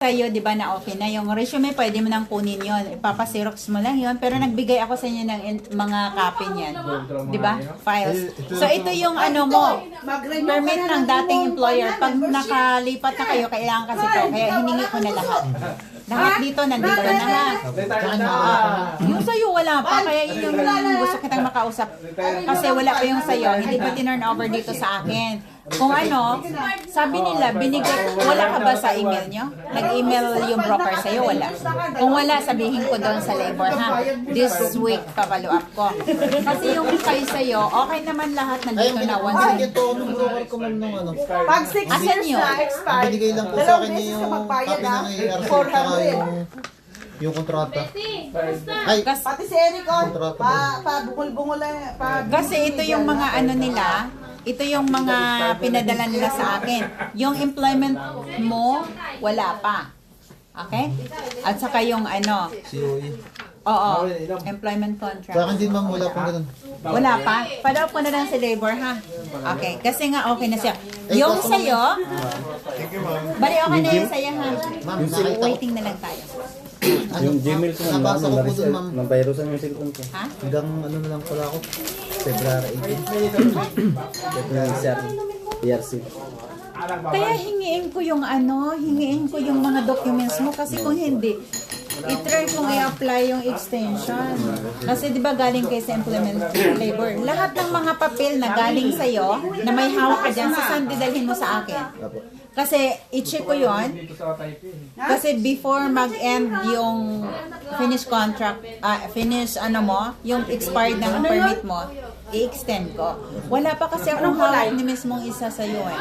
Sa'yo, di ba, na okay na yung resume, pwede mo nang kunin yon, ipapasirox mo lang yon, pero nagbigay ako sa inyo ng mga copy niyan, di ba, files. So ito yung ano mo, permit ng dating employer. Pag nakalipat na kayo, kailangan kasi to, kaya hiningi ko na lahat. Lahat dito, nandito na ha. Yung sa'yo wala pa, kaya yun yung gusto kitang makausap. Kasi wala pa yung sa'yo, hindi pa tinurn over dito sa akin. Kung ano, sabi nila, binigay, wala ka ba sa email nyo? Nag-email yung broker sa'yo, wala. Kung wala, sabihin ko doon sa labor, ha? This week, papalo up ko. Kasi yung kayo sa'yo, okay naman lahat, nandito na. Bakit ito, nung broker ko man nung ano? Pag 6 years na expired, Binigay lang po sa akin yung copy ng ARC tsaka yung kontrata. Ay, pati si Eric, kontrata. bungol-bungol pa. Kasi ito yung mga ano nila, ito yung mga pinadala nila sa akin. Yung employment mo, wala pa. Okay? At saka yung ano, COE. oo, employment contract. Sa akin din ma'am, wala pong ganun. Wala pa? Padawag ko na lang si labor, ha? Okay, kasi nga okay na siya. Yung sa'yo, bali okay na yung sa'yo, ha? Ma'am, nakita ko. Waiting na lang tayo. Ano, Yung Gmail ko man, nabasa ko po dun ma'am. nabayrosan yung cellphone ko. Ha? Hanggang ano na lang pala ako. February 18. Yung ERC. Kaya hingiin ko yung ano, hingiin ko yung mga documents mo kasi kung hindi, i-try kong i-apply yung extension. Kasi di ba galing kay sa employment labor. Lahat ng mga papel na galing sa'yo, na may hawak ka dyan, saan didalhin mo sa akin? Kasi i-check ko yon. Kasi before mag-end yung finish contract, finish ano mo, yung expired ng permit mo, i-extend ko. Wala pa kasi akong hawak ni mismong isa sa iyo eh.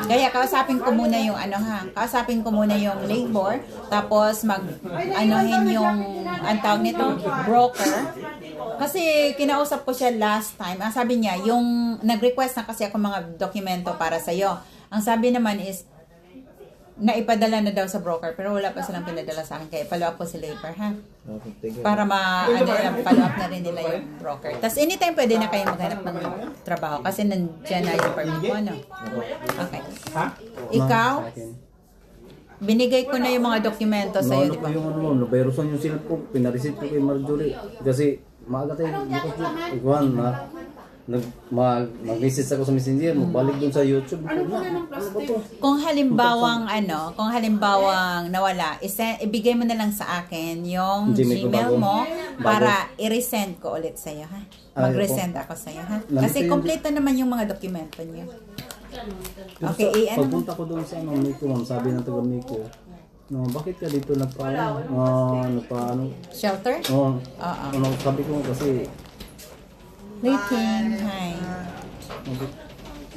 Kaya kausapin ko muna yung ano ha, kausapin ko muna yung labor, tapos mag-anohin yung, ang tawag nito, broker. Kasi kinausap ko siya last time. Ang sabi niya, yung nag-request na kasi ako mga dokumento para sa iyo. Ang sabi naman is, naipadala na daw sa broker, pero wala pa silang pinadala sa akin. Kaya follow up ko si labor, ha? Para follow up na rin nila yung broker. Tapos anytime pwede na kayo maghanap ng trabaho kasi nandiyan na yung permit mo, no? Okay. Ikaw, binigay ko na yung mga dokumento sa'yo, di ba? Yung ano, nabayrosan yung cellphone, pinareceive ko kay Marjorie. Kasi maaga tayo, ikuhan na. Mag-message ako sa Messenger, magbalik dun sa YouTube. Ano ba to? Kung halimbawang nawala, ibigay mo na lang sa akin yung Gmail mo para i-resend ko ulit sa iyo, ha? Mag-resend ako sa iyo, ha? Kasi kompleto naman yung mga dokumento niyo. Okay, Pagpunta ko doon sa Miko, ma'am, sabi ng taga Miko, no, bakit ka dito nagpa-ano? Shelter? Oo. Sabi ko kasi, Rating, hi.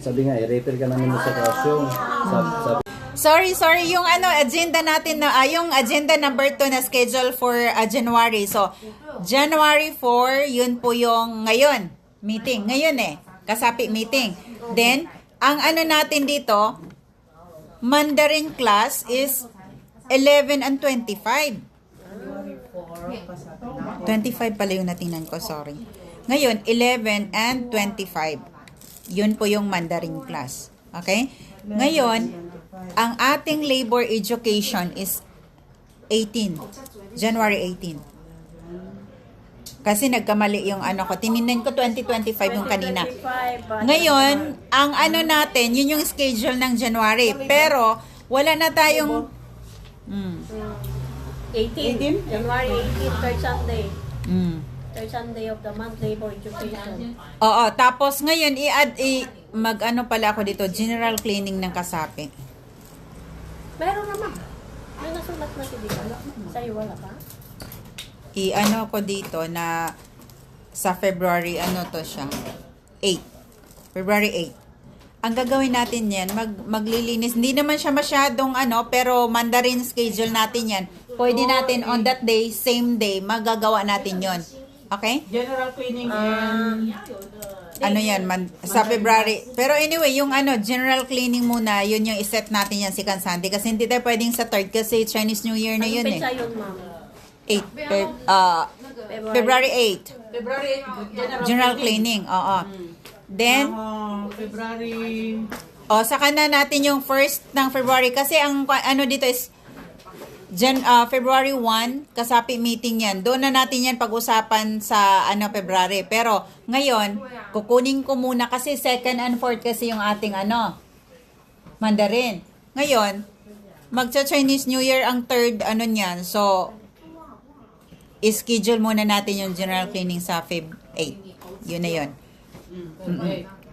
sabi nga, i-refer ka namin sa kasyo. Sorry, yung ano, agenda natin na, yung agenda number 2 na schedule for January. So, January 4, yun po yung ngayon, meeting. Ngayon kasapi meeting. Then, ang ano natin dito, Mandarin class is 11 and 25. 25 pala yung natingnan ko, sorry. Ngayon, 11 and 25. Yun po yung Mandarin class. Okay? Ngayon, ang ating labor education is 18. January 18. Kasi nagkamali yung ano ko. Tinignan ko 2025 yung kanina. Ngayon, ang ano natin, yun yung schedule ng January. Pero, wala na tayong... 18? January 18, third Sunday. Mm. Third Sunday of the month, labor education. Oo, tapos ngayon mag-ano pala ako dito, general cleaning ng kasapi. Meron naman. May nasulat na si Dito. Sa'yo wala pa? I-ano ko dito na sa February, ano to siya? 8. February 8. Ang gagawin natin yan, maglilinis. Hindi naman siya masyadong ano, pero Mandarin schedule natin yan. Pwede natin on that day, same day, magagawa natin yon. Okay? General cleaning and Ano yan, sa February. Pero anyway, yung ano, general cleaning muna, yun yung iset natin yan si Kansante. Kasi hindi tayo pwedeng sa 3rd kasi Chinese New Year na yun Anong petsa yun, ma'am? 8. February 8. February General cleaning, oo. Then, February saka na natin yung 1st ng February. Kasi ang ano dito is February 1, kasapi meeting yan. Doon na natin yan pag-usapan sa February. Pero ngayon, kukunin ko muna kasi second and fourth kasi yung ating Mandarin. Ngayon, magcha-Chinese New Year ang third niyan. So, schedule muna natin yung general cleaning sa Feb 8. Yun na yun.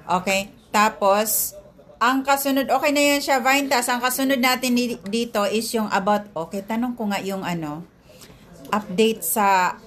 Okay? Tapos, ang kasunod, okay na yan siya, Vintas. Ang kasunod natin dito is yung about, okay, tanong ko nga yung update sa